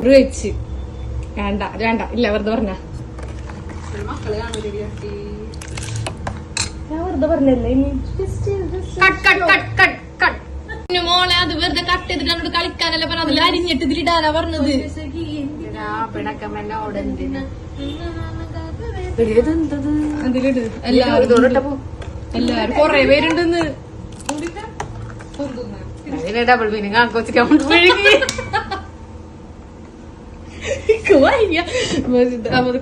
വെച്ച് വേണ്ട വേണ്ട ഇല്ല വെറുതെ പറഞ്ഞ ഞാൻ വെറുതെ പറഞ്ഞല്ലേ മോളെ അത് വെറുതെ കട്ട് ചെയ്തിട്ട് നമ്മളോട് കളിക്കാനല്ല പറഞ്ഞ അതിൽ അരിഞ്ഞിട്ട് ഇതിലിടാനാ പറഞ്ഞത്. അതിലിട് എല്ലാരും കൊറേ പേരുണ്ടെന്ന് ഡബിൾ മീനിങ് ആഘോഷിക്കാൻ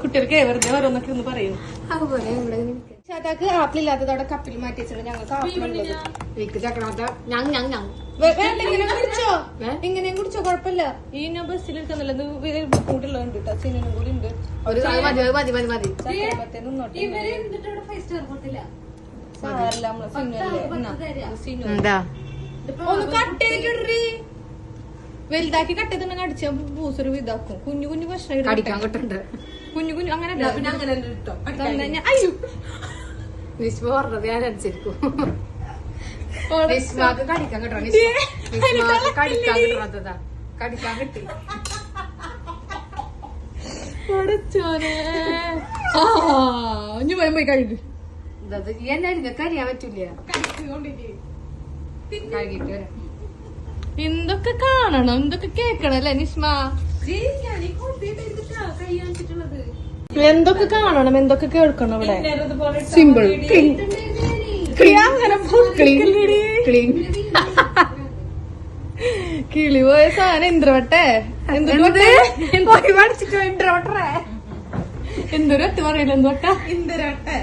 കുട്ടികൾക്ക് വെറുതെ ഓരോന്നൊക്കെ ഒന്ന് പറയും. അതുപോലെ ആപ്പിൾ ഇല്ലാത്തതോടെ കപ്പിൽ മാറ്റി വെച്ചിട്ട് ഞങ്ങൾക്ക് ഇങ്ങനെയും കുടിച്ചോ കുഴപ്പമില്ല. ഈ ഞാൻ ബസ്സിൽ എടുക്കുന്നില്ല കൂട്ടുള്ളതുണ്ട് കേട്ടോ. സിനിമ കൂടി ഉണ്ട്. ഒന്ന് കട്ട് ചെയ്തിട്ട് വലുതാക്കി കട്ട് ചെയ്തിട്ടുണ്ടെങ്കിൽ അടിച്ചാൽ ബൂസൊരു ഇതാക്കും. കുഞ്ഞു കുഞ്ഞു ഭക്ഷണം കടിക്കാൻ കിട്ടുന്നുണ്ട്. കുഞ്ഞു കുഞ്ഞു അങ്ങനെ പറഞ്ഞത് ഞാൻ അനുസരിക്കും. കടിക്കാൻ കിട്ടണം. കടിക്കാൻ കിട്ടണതാ കടിക്കാൻ കിട്ടി. പോയി കഴിക്കും. കരിയാൻ പറ്റൂല. കഴുകിട്ട് വരാം. എന്തൊക്കെ കാണണം എന്തൊക്കെ കേക്കണം അല്ലേ നിസ്മ? എന്തൊക്കെ കാണണം എന്തൊക്കെ കേൾക്കണം ഇവിടെ. സിമ്പിൾ അങ്ങനെ കിളി പോയ സാധനം ഇന്ദ്രവട്ടെ എന്തൊരു ഒറ്റ പറയല എന്തൊട്ട ഇന്ദ്രവട്ടെ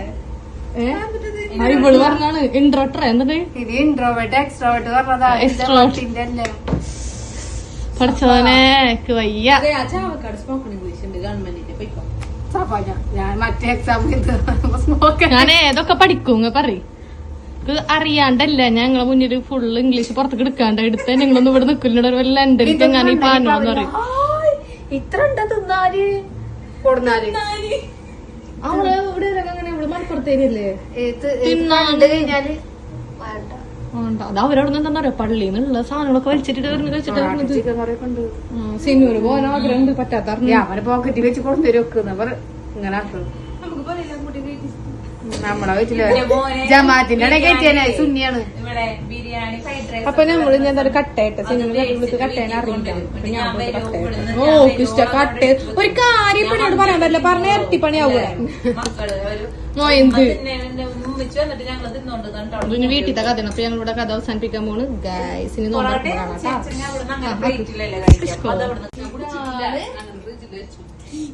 ഇവള് പറഞ്ഞാണ് ഇൻട്രോട്ടർ എന്താണ് പഠിച്ചോനെ വയ്യ. ഞാൻ ഏതൊക്കെ പഠിക്കും പറയും അറിയാണ്ടല്ല ഞങ്ങളെ മുന്നിൽ ഫുള്ള് ഇംഗ്ലീഷ് പുറത്തേക്ക് എടുക്കാണ്ട് എടുത്ത് ഞങ്ങളൊന്നും ഇവിടെ നിൽക്കില്ല വല്ല ലണ്ടനിൽ ഞാൻ ഈ പാനോന്ന് പറയും. ഇത്ര കൊടുന്നാല് അവള് ഇവിടെ അങ്ങനെ അവള് മലപ്പുറത്തേനല്ലേ അത് അവരോടൊന്നും എന്താ പറയാ പള്ളിന്നുള്ള സാധനങ്ങളൊക്കെ വലിച്ചിട്ട് സിന്നൂര് പോകാൻ ആഗ്രഹം പറ്റാത്ത പോക്കറ്റ് വെച്ച് കൊടുത്തരൊക്കെ ഇങ്ങനെ നമ്മളെ വീട്ടില് ജമാഅത്തിന്റെ സുന്നിയാണ്. അപ്പൊ നമ്മള് ഞാൻ കട്ടയിട്ട് സിനിമ കട്ടേനെ അറിയില്ല. ഓ ഇഷ്ട കട്ട ഒരു കാര്യം പണിയോട് പറയാൻ പറ്റില്ല. പറഞ്ഞ ഇരട്ടിപ്പണിയാവൂല. എന്ത് വീട്ടിലത്തെ കഥയാണ്. അപ്പൊ ഞങ്ങളിവിടെ കഥ അവസാനിപ്പിക്കാൻ പോണ് ഗൈസിന്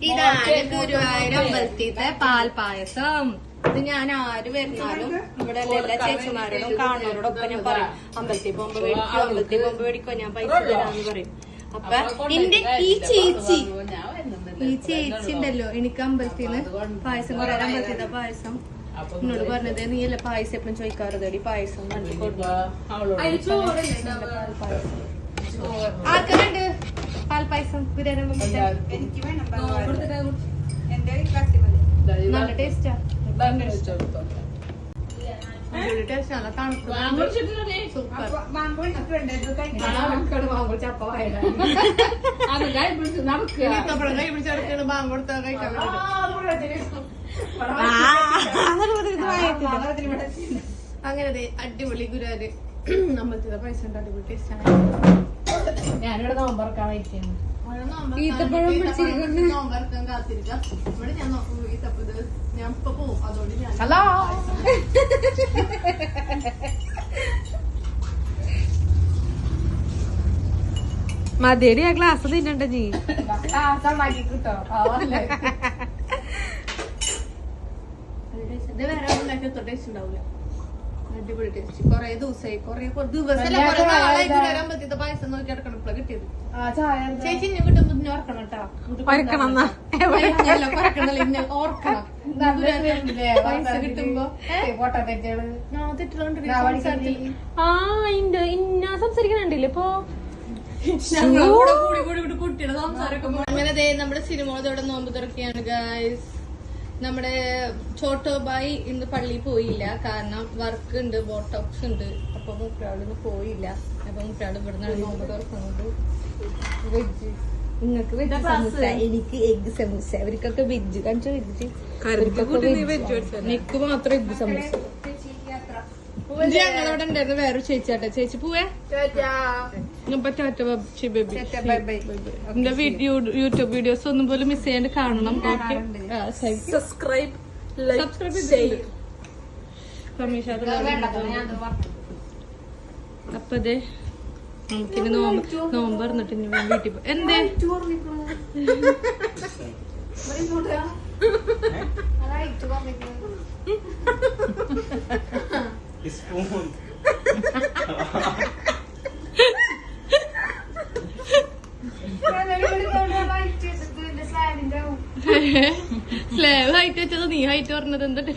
ഇതാണ് ഗുരുവായൂർ അമ്പലത്തിത്തെ പാൽപായസം. ഇത് ഞാൻ ആര് വരുന്നാലും ഇവിടെ എല്ലാ ചേച്ചിമാരോടും കാണുന്നവരോടൊപ്പം ഞാൻ പറയും അമ്പലത്തിൽ പോകുമ്പോ മേടിക്കോ അമ്പലത്തിൽ പോകുമ്പോ മേടിക്കോ ഞാൻ പൈസ തരാന്ന് പറയും. അപ്പൊ എന്റെ ഈ ചേച്ചി ഉണ്ടല്ലോ എനിക്ക് അമ്പലത്തിൽ നിന്ന് പായസം കൊറേ അമ്പലത്തിത്തെ പായസം എന്നോട് പറഞ്ഞത് നീയല്ല പായസം എപ്പോഴും ചോദിക്കാറുണ്ട് ഈ പായസം ആർക്കുണ്ട് പാൽപായസം നല്ല ടേസ്റ്റാ. അങ്ങനെ അടിപൊളി ഗുരുവാര് അമ്പലത്തിലെ പൈസ ഉണ്ട്. അടിപൊളി ടേസ്റ്റാണ്. ഞാനിവിടെ നോമ്പറക്കാൻ വയ്ക്കുന്നു. ഈത്തപ്പഴം നോമ്പറക്കാൻ കാത്തിരിക്കാം. ഇവിടെ ഞാൻ നോക്കും ഈത്തപ്പത് ഞാൻ ഇപ്പൊ പോവും. അതോട് ഞാൻ മതിയടി ആ ഗ്ലാസ് തിന്നണ്ട നീ. കിട്ടോ ഇത് വേറെ ഉണ്ടാക്കി ടേസ്റ്റ് ഉണ്ടാവില്ല. അടിപൊളി ടേസ്റ്റ്. കൊറേ ദിവസമായി അമ്പലത്തിത്തെ പായസം നോക്കി എടുക്കണം. ഇപ്പഴ കിട്ടിയത് ചേച്ചി ഇന്നെ കിട്ടുമ്പോ ഇന്നെ ഓർക്കണം കേട്ടോ. ഓർക്കണം പൈസ കിട്ടുമ്പോ ഇന്ന സംസാരിക്കണുണ്ടല്ലേ ഇപ്പൊ. കുട്ടിയുടെ സംസാരമൊക്കെ അങ്ങനെ നമ്മുടെ സിനിമകളോടെ നോമ്പ് തുറക്കുകയാണ് ഗൈസ്. നമ്മുടെ ചോട്ടോ ബായി ഇന്ന് പള്ളിയിൽ പോയില്ല. കാരണം വർക്ക് ഉണ്ട്, ബോട്ടോക്സ് ഉണ്ട്. അപ്പൊ മുപ്പരാളിന്ന് പോയില്ല. അപ്പൊ മുപ്പരാൾ ഇവിടുന്ന് നോമ്പ് തുറക്കുന്നത്. വെജ് നിങ്ങൾക്ക് വെജ് സമൂസ, എനിക്ക് എഗ് സമൂസ, അവർക്കൊക്കെ വെജ്. കാണിച്ചോ വെജ്. നിക്ക് മാത്രം എഗ് സമൂസ. ഞങ്ങളവിടെ ഉണ്ടായിരുന്നു വേറൊരു ചേച്ചിയാട്ടെ. ചേച്ചി പോവേ എന്റെ യൂട്യൂബ് വീഡിയോസ് ഒന്നും പോലും മിസ് ചെയ്യാണ്ട് കാണണം. സബ്സ്ക്രൈബ് അപ്പൊ അതെ നമുക്കിനി നോമ്പ് പറഞ്ഞിട്ട് ഇനി വീട്ടിൽ എന്തേ സ്ലേവ് ഹൈറ്റ് വെച്ചത് നീ ഹൈറ്റ് പറഞ്ഞത് എന്തിട്ട്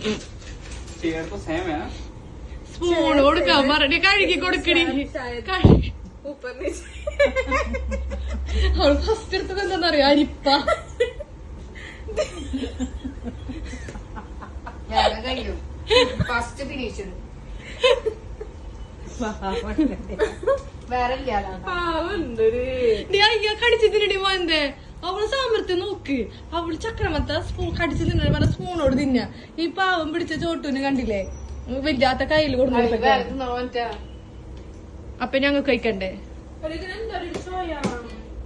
സ്പൂൺ കൊടുക്കാൻ പറഞ്ഞ കഴുകി കൊടുക്കണി. അവൾ ഫസ്റ്റ് എടുത്തത് എന്താന്നറിയോ? അരിപ്പ. ഫസ്റ്റ് ഫിനിഷ് വേറെ കടിച്ചു തിന്നടി പോന്തേ. അവള് സാമർത്ഥ്യം നോക്ക്. അവള് ചക്രമത്തെ കടിച്ചു തിന്ന പറഞ്ഞ സ്പൂണോട് തിന്ന. ഈ പാവം പിടിച്ച ചോട്ടൂന് കണ്ടില്ലേ വല്ലാത്ത കയ്യിൽ കൊടുത്തു. അപ്പൊ ഞങ്ങൾക്ക് കഴിക്കണ്ടേ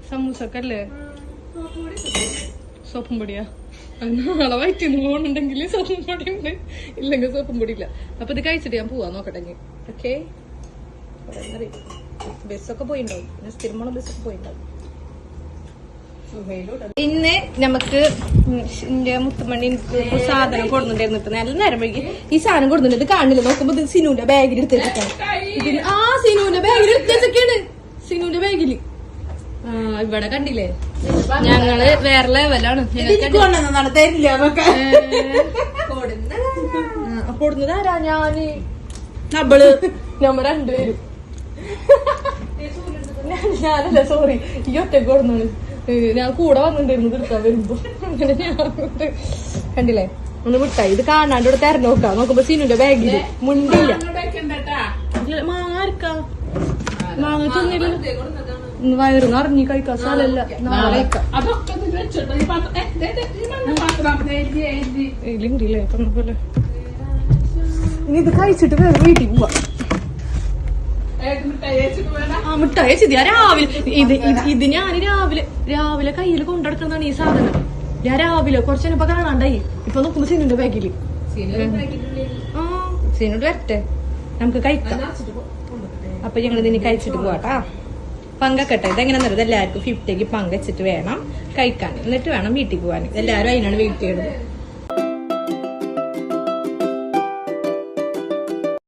സമൂസക്കല്ലേ? സോപ്പും പൊടിയാ? നാളെ വയറ്റിന്ന് പോകണുണ്ടെങ്കിൽ സോപ്പും പൊടി ഉണ്ട്, ഇല്ലെങ്കിൽ സോപ്പും പൊടി ഇല്ല. അപ്പൊ ഇത് കഴിച്ചിട്ട് ഞാൻ പോവാ നോക്കട്ടെ. ഓക്കെ ബസ്സൊക്കെ പോയിണ്ടാവും. ഞാൻ സ്ഥിരമുള്ള ബസ്സൊക്കെ പോയിണ്ടാവും. ഇന്ന് നമുക്ക് എന്റെ മുത്തുമണി സാധനം കൊടുത്തിട്ടുണ്ടായിരുന്നു. നല്ല നേരം വൈകി ഈ സാധനം കൊടുത്തിട്ടുണ്ട്. ഇത് കാണില്ല. നോക്കുമ്പോ ഇത് സിനുവിന്റെ ബാഗിൽ എടുത്ത് വെച്ചിട്ടാണ്. ഇതിന് സിനുവിന്റെ ബാഗിൽ എടുത്ത് വെച്ചൊക്കെയാണ്. സിനുവിന്റെ ബാഗില് ഇവിടെ കണ്ടില്ലേ? ഞങ്ങള് വേറെ ലെവലാണ്. കൊടുന്നതാരാ? ഞാന് നമ്മ രണ്ടുപേരും. ഞാനല്ല സോറി, ഈ ഒറ്റക്ക് കൊടുന്നാണ്. ഞാൻ കൂടെ വന്നിട്ടുണ്ടായിരുന്നു എടുക്കാൻ വരുമ്പോ. അങ്ങനെ ഞാൻ കണ്ടില്ലേ ഒന്ന് വിട്ടായി. ഇത് കാണാണ്ട് ഇവിടെ തെരഞ്ഞു നോക്കാം. നോക്കുമ്പോ സിനുന്റെ ബാഗില് മുണ്ടില്ല. മാങ്ങ ആർക്കാ? മാങ്ങ തിന്നില്ല. വയറ് നിറഞ്ഞി കഴിക്കാൻ സ്ഥലല്ല. നാളെ ഇല്ലേ പറഞ്ഞ പോലെ. ഇനി ഇത് കഴിച്ചിട്ട് വേറെ വീട്ടിൽ പോവാ. മിഠായി വെച്ചത് രാവിലെ. ഇത് ഞാൻ രാവിലെ കയ്യിൽ കൊണ്ടെടുക്കുന്നതാണ് ഈ സാധനം. ഞാൻ രാവിലെ കുറച്ചെന്നിപ്പോ കാണാണ്ടായി. ഇപ്പൊ നോക്കുമ്പോ സിനുന്റെ ബാഗില്. സിനോട് വരട്ടെ, നമുക്ക് കഴിക്കാം. അപ്പൊ ഞങ്ങൾ ഇതിന് കഴിച്ചിട്ട് പോവാട്ടാ. പങ്കക്കട്ടെ. ഇതെങ്ങനെ നിർത്തും? എല്ലാവർക്കും 50ക്ക് പങ്കച്ചിട്ട് വേണം കഴിക്കാൻ. എന്നിട്ട് വേണം വീട്ടിൽ പോവാൻ. എല്ലാരും അതിനാണ് വെയിറ്റ് ചെയ്യുന്നത്.